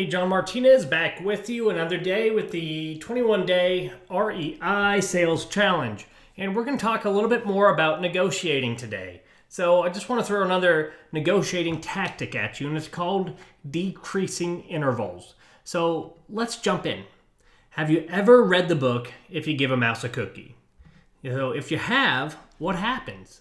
Hey, John Martinez back with you another day with the 21-day REI Sales Challenge. And we're going to talk a little bit more about negotiating today. So I just want to throw another negotiating tactic at you, and it's called decreasing intervals. So let's jump in. Have you ever read the book If You Give a Mouse a Cookie? If you have, what happens?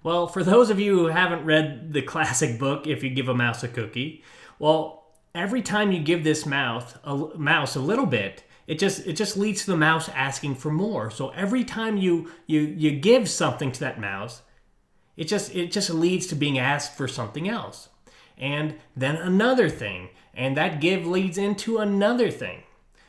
Well, for those of you who haven't read the classic book If You Give a Mouse a Cookie, well, every time you give this mouse a little bit, it just leads to the mouse asking for more. So every time you give something to that mouse, it just leads to being asked for something else, and then another thing, and that give leads into another thing.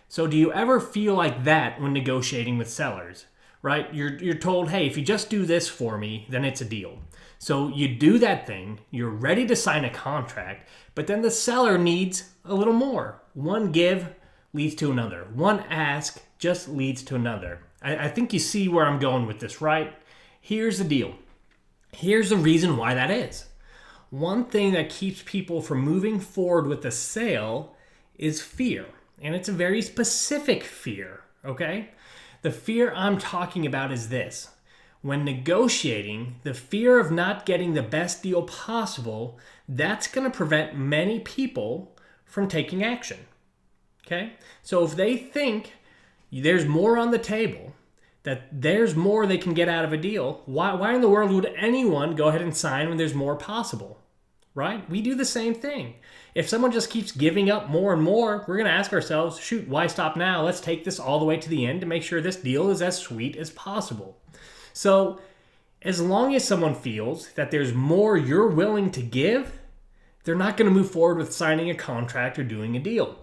So do you ever feel like that when negotiating with sellers? Right? You're told, hey, if you just do this for me, then it's a deal. So you do that thing, you're ready to sign a contract, but then the seller needs a little more. One give leads to another. One ask just leads to another. I think you see where I'm going with this, right? Here's the deal. Here's the reason why that is. One thing that keeps people from moving forward with the sale is fear. And it's a very specific fear, okay? The fear I'm talking about is this. When negotiating, the fear of not getting the best deal possible, that's going to prevent many people from taking action. Okay? So if they think there's more on the table, that there's more they can get out of a deal, why in the world would anyone go ahead and sign when there's more possible? Right? We do the same thing. If someone just keeps giving up more and more, we're going to ask ourselves, shoot, why stop now? Let's take this all the way to the end to make sure this deal is as sweet as possible. So as long as someone feels that there's more you're willing to give, they're not going to move forward with signing a contract or doing a deal.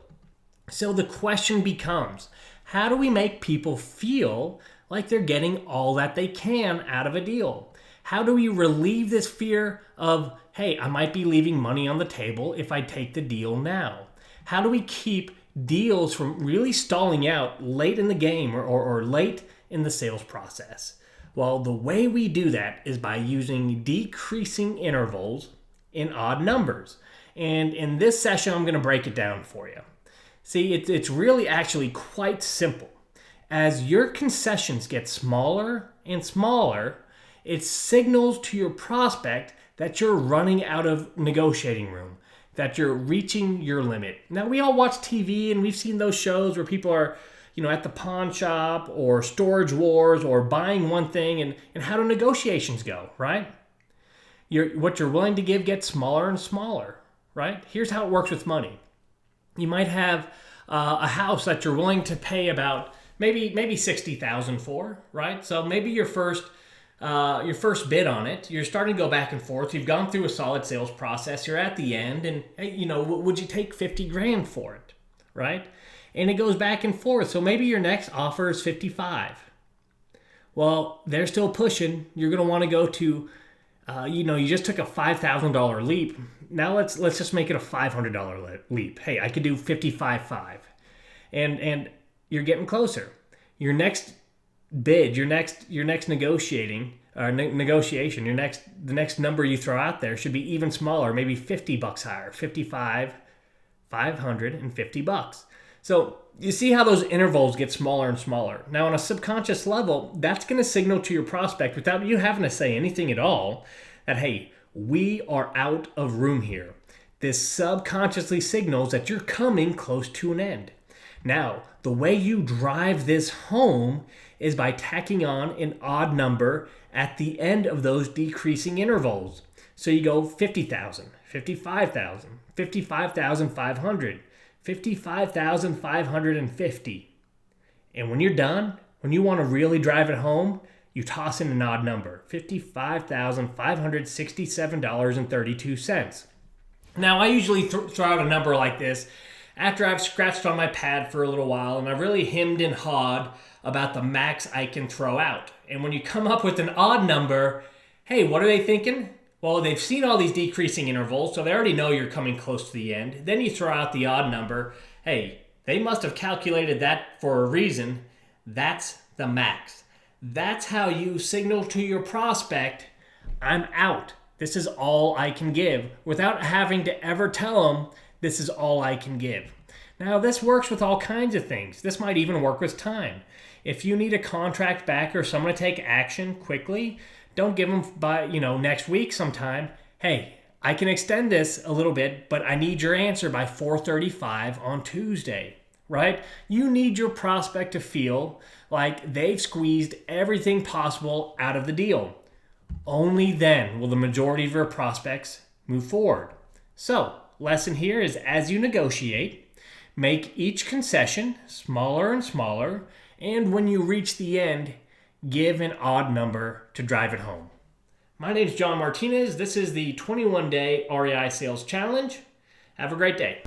So the question becomes, how do we make people feel like they're getting all that they can out of a deal? How do we relieve this fear of, hey, I might be leaving money on the table if I take the deal now? How do we keep deals from really stalling out late in the game or late in the sales process? Well, the way we do that is by using decreasing intervals in odd numbers. And in this session, I'm going to break it down for you. See, it's really actually quite simple. As your concessions get smaller and smaller, it signals to your prospect that you're running out of negotiating room, that you're reaching your limit. Now, we all watch TV and we've seen those shows where people are at the pawn shop or storage wars or buying one thing and how do negotiations go, right? What you're willing to give gets smaller and smaller, right? Here's how it works with money. You might have a house that you're willing to pay about maybe $60,000 for, right? So maybe your first bid on it, you're starting to go back and forth. You've gone through a solid sales process. You're at the end, and would you take $50,000 for it, right? And it goes back and forth. So maybe your next offer is $55,000. Well, they're still pushing. You're going to want to go to, you just took a $5,000 leap. Now let's just make it a $500 leap. Hey, I could do $55,500, and you're getting closer. Your next bid, your next negotiation, the next number you throw out there should be even smaller, maybe $50 higher, $55,550. So you see how those intervals get smaller and smaller. Now on a subconscious level, that's going to signal to your prospect without you having to say anything at all that, hey, we are out of room here. This subconsciously signals that you're coming close to an end. Now, the way you drive this home is by tacking on an odd number at the end of those decreasing intervals. So you go 50,000, 55,000, 55,500, 55,550. And when you're done, when you want to really drive it home, you toss in an odd number, $55,567.32. Now, I usually throw out a number like this after I've scratched on my pad for a little while and I've really hemmed and hawed about the max I can throw out. And when you come up with an odd number, hey, what are they thinking? Well, they've seen all these decreasing intervals, so they already know you're coming close to the end. Then you throw out the odd number. Hey, they must have calculated that for a reason. That's the max. That's how you signal to your prospect, I'm out. This is all I can give, without having to ever tell them this is all I can give. Now, this works with all kinds of things. This might even work with time. If you need a contract back or someone to take action quickly, don't give them by, next week sometime. Hey, I can extend this a little bit, but I need your answer by 4:35 on Tuesday, right? You need your prospect to feel like they've squeezed everything possible out of the deal. Only then will the majority of your prospects move forward. So, lesson here is as you negotiate, make each concession smaller and smaller, and when you reach the end, give an odd number to drive it home. My name is John Martinez. This is the 21-day REI Sales Challenge. Have a great day.